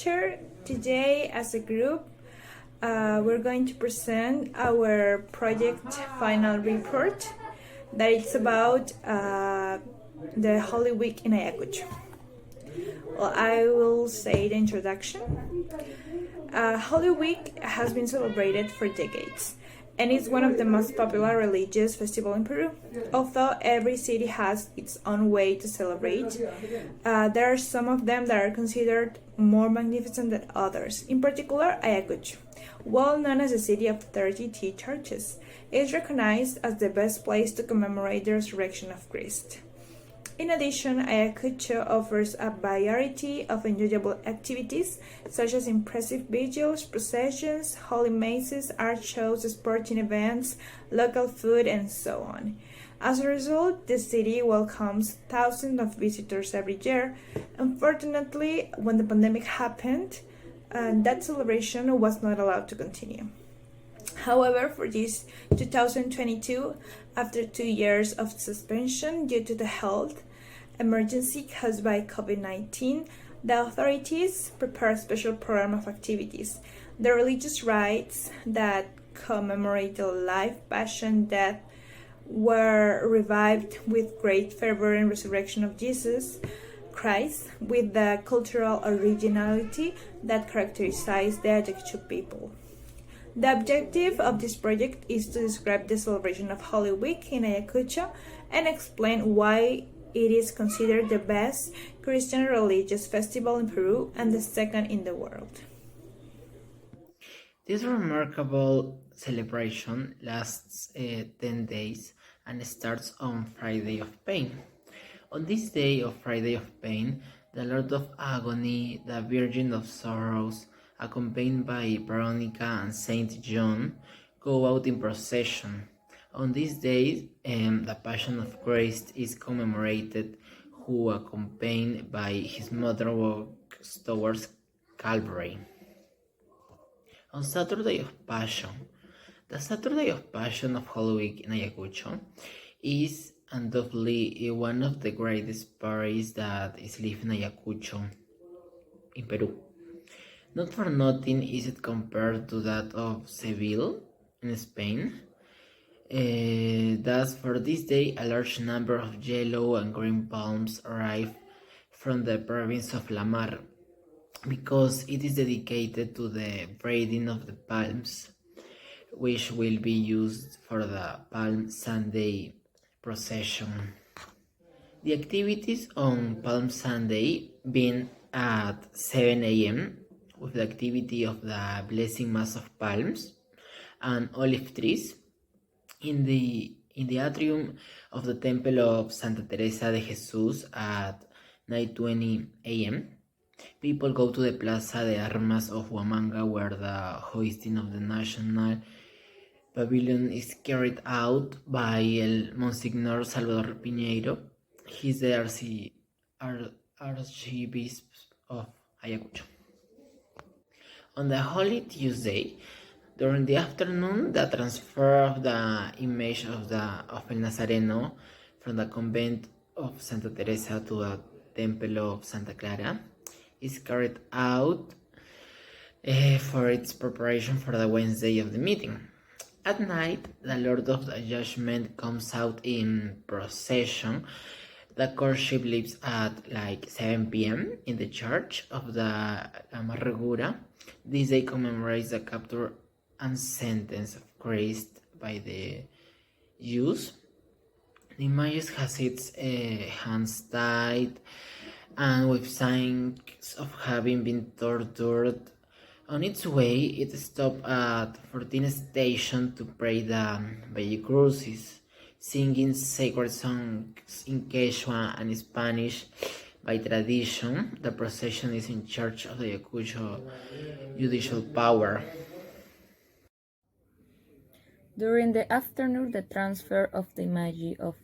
teacher. Today, as a group, we're going to present our project final report that it's about the Holy Week in Ayacucho. Well, I will say the introduction. Holy Week has been celebrated for decades and is one of the most popular religious festivals in Peru. Although every city has its own way to celebrate, there are some of them that are considered more magnificent than others. In particular, Ayacucho, well known as a city of 32 churches, is recognized as the best place to commemorate the resurrection of Christ. In addition, Ayacucho offers a variety of enjoyable activities, such as impressive vigils, processions, holy masses, art shows, sporting events, local food, and so on. As a result, the city welcomes thousands of visitors every year. Unfortunately, when the pandemic happened, that celebration was not allowed to continue. However, for this 2022, after 2 years of suspension due to the health emergency caused by COVID-19, the authorities prepared a special program of activities. The religious rites that commemorate the life, passion, death were revived with great fervor and resurrection of Jesus Christ, with the cultural originality that characterizes the Ayacucho people. The objective of this project is to describe the celebration of Holy Week in Ayacucho and explain why it is considered the best Christian religious festival in Peru and the second in the world. This remarkable celebration lasts 10 days and starts on Friday of Pain. On this day of Friday of Pain, the Lord of Agony, the Virgin of Sorrows, accompanied by Veronica and Saint John, go out in procession. On this day, the Passion of Christ is commemorated, who, accompanied by his mother, walks towards Calvary. On Saturday of Passion, the Saturday of Passion of Holy Week in Ayacucho is undoubtedly one of the greatest parties that is lived in Ayacucho, in Peru. Not for nothing is it compared to that of Seville in Spain. Thus, for this day, a large number of yellow and green palms arrive from the province of La Mar, because it is dedicated to the braiding of the palms, which will be used for the Palm Sunday procession. The activities on Palm Sunday begin at 7 a.m. with the activity of the Blessing Mass of Palms and olive trees in the atrium of the Temple of Santa Teresa de Jesus at 9:20 a.m. People go to the Plaza de Armas of Huamanga, where the hoisting of the national pavilion is carried out by el Monsignor Salvador Piñeiro. He's the Archbishop of Ayacucho. On the Holy Tuesday, during the afternoon, the transfer of the image of El Nazareno from the convent of Santa Teresa to the Temple of Santa Clara is carried out for its preparation for the Wednesday of the meeting. At night, the Lord of the Judgment comes out in procession. The courtship leaves at 7 p.m. in the church of the Amargura. This day commemorates the capture and sentence of Christ by the Jews. The image has its hands tied and with signs of having been tortured. On its way, it stopped at 14 stations to pray the Via Crucis, singing sacred songs in Quechua and Spanish. By tradition, the procession is in charge of the Ayacucho judicial power. During the afternoon, the transfer of the image of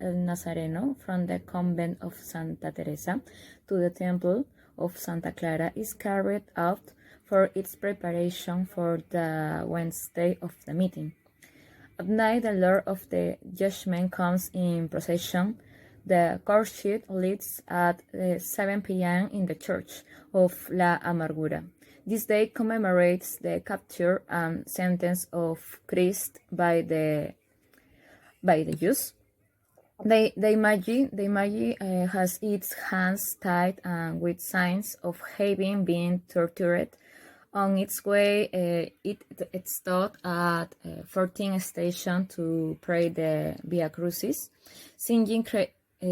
El Nazareno from the convent of Santa Teresa to the temple of Santa Clara is carried out for its preparation for the Wednesday of the meeting. At night, the Lord of the Judgment comes in procession The courtship leads at 7 p.m. in the church of La Amargura. This day commemorates the capture and sentence of Christ by the Jews. The Magi has its hands tied and with signs of having been tortured. On its way, it stopped at 14 station to pray the Via Crucis, singing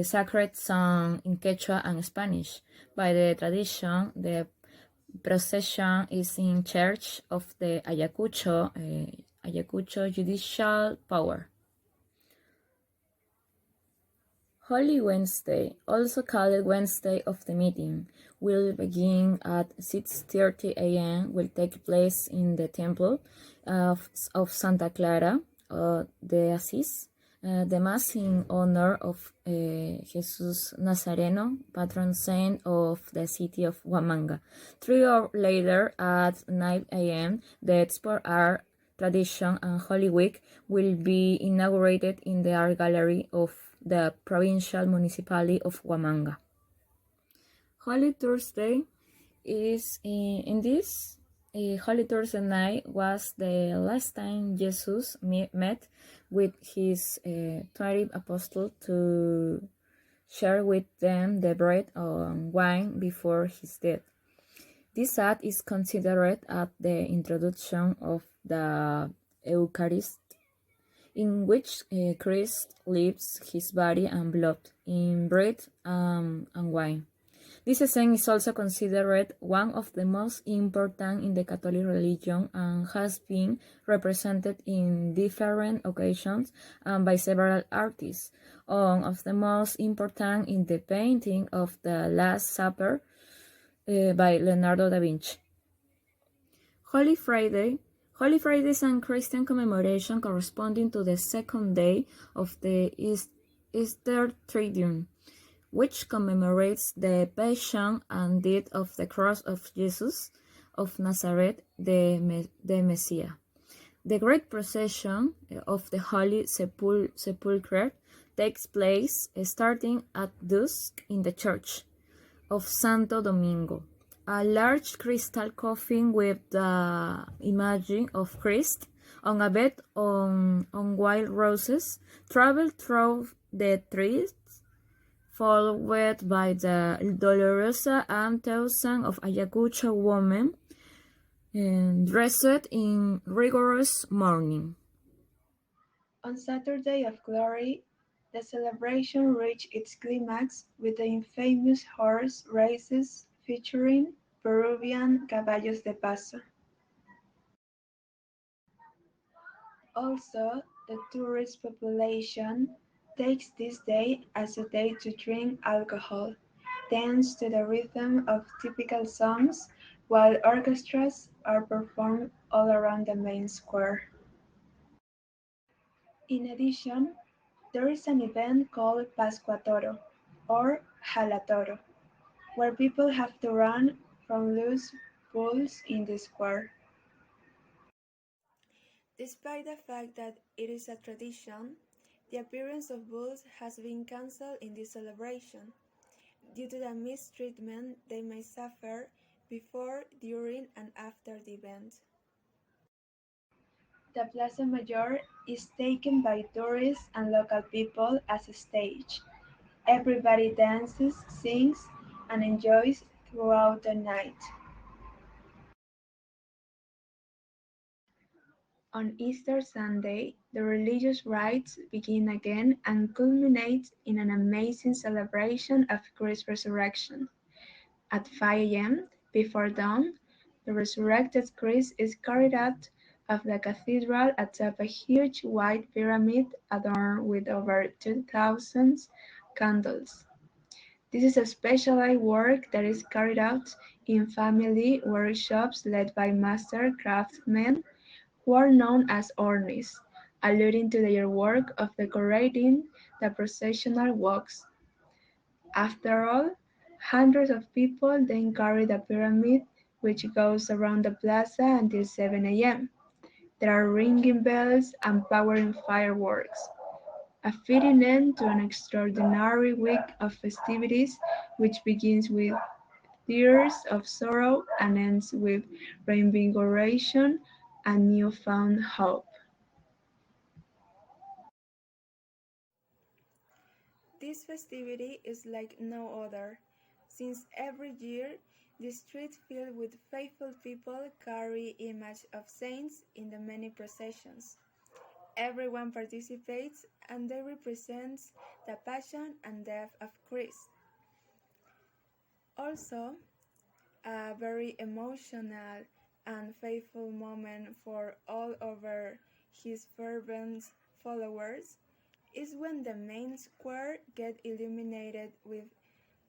sacred song in Quechua and Spanish. By the tradition, the procession is in church of the Ayacucho judicial power. Holy Wednesday, also called Wednesday of the Meeting, will begin at 6:30 a.m. will take place in the Temple of Santa Clara de Asís. The Mass in honor of Jesus Nazareno, patron saint of the city of Huamanga. 3 hours later, at 9 a.m., the Sport Art Tradition and Holy Week will be inaugurated in the Art Gallery of the Provincial Municipality of Huamanga. Holy Thursday is in this Holy Thursday night was the last time Jesus met with his 20 apostles to share with them the bread and wine before his death. This act is considered at the introduction of the Eucharist, in which Christ leaves his body and blood in bread and wine. This scene is also considered one of the most important in the Catholic religion and has been represented in different occasions and by several artists. One of the most important in the painting of the Last Supper by Leonardo da Vinci. Holy Friday. Holy Friday is a Christian commemoration corresponding to the second day of the Easter Triduum, which commemorates the passion and death of the cross of Jesus of Nazareth, the Messiah. The great procession of the Holy Sepulchre takes place starting at dusk in the church of Santo Domingo. A large crystal coffin with the image of Christ on a bed on wild roses travel through the trees, followed by the Dolorosa and Thousand of Ayacucho women dressed in rigorous mourning. On Saturday of Glory, the celebration reached its climax with the infamous horse races featuring Peruvian caballos de paso. Also, the tourist population takes this day as a day to drink alcohol, dance to the rhythm of typical songs, while orchestras are performed all around the main square. In addition, there is an event called Pascuatoro or Jalatoro, where people have to run from loose bulls in the square. Despite the fact that it is a tradition, the appearance of bulls has been cancelled in this celebration due to the mistreatment they may suffer before, during, and after the event. The Plaza Mayor is taken by tourists and local people as a stage. Everybody dances, sings, and enjoys throughout the night. On Easter Sunday, the religious rites begin again and culminate in an amazing celebration of Christ's resurrection. At 5 a.m., before dawn, the resurrected Christ is carried out of the cathedral atop a huge white pyramid adorned with over 2,000 candles. This is a specialized work that is carried out in family workshops led by master craftsmen who are known as Ornis, alluding to their work of decorating the processional walks. After all, hundreds of people then carry the pyramid, which goes around the plaza until 7 a.m. There are ringing bells and powering fireworks. a fitting end to an extraordinary week of festivities which begins with tears of sorrow and ends with reinvigoration and newfound hope. This festivity is like no other, since every year the streets filled with faithful people carry images of saints in the many processions. Everyone participates and they represent the passion and death of Christ. Also, a very emotional and faithful moment for all over his fervent followers is when the main square gets illuminated with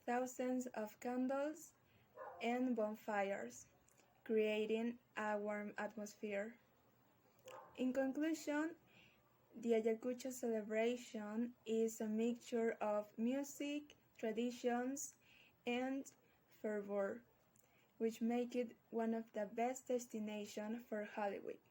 thousands of candles and bonfires, creating a warm atmosphere. In conclusion, the Ayacucho celebration is a mixture of music, traditions, and fervor, which make it one of the best destinations for Holy Week.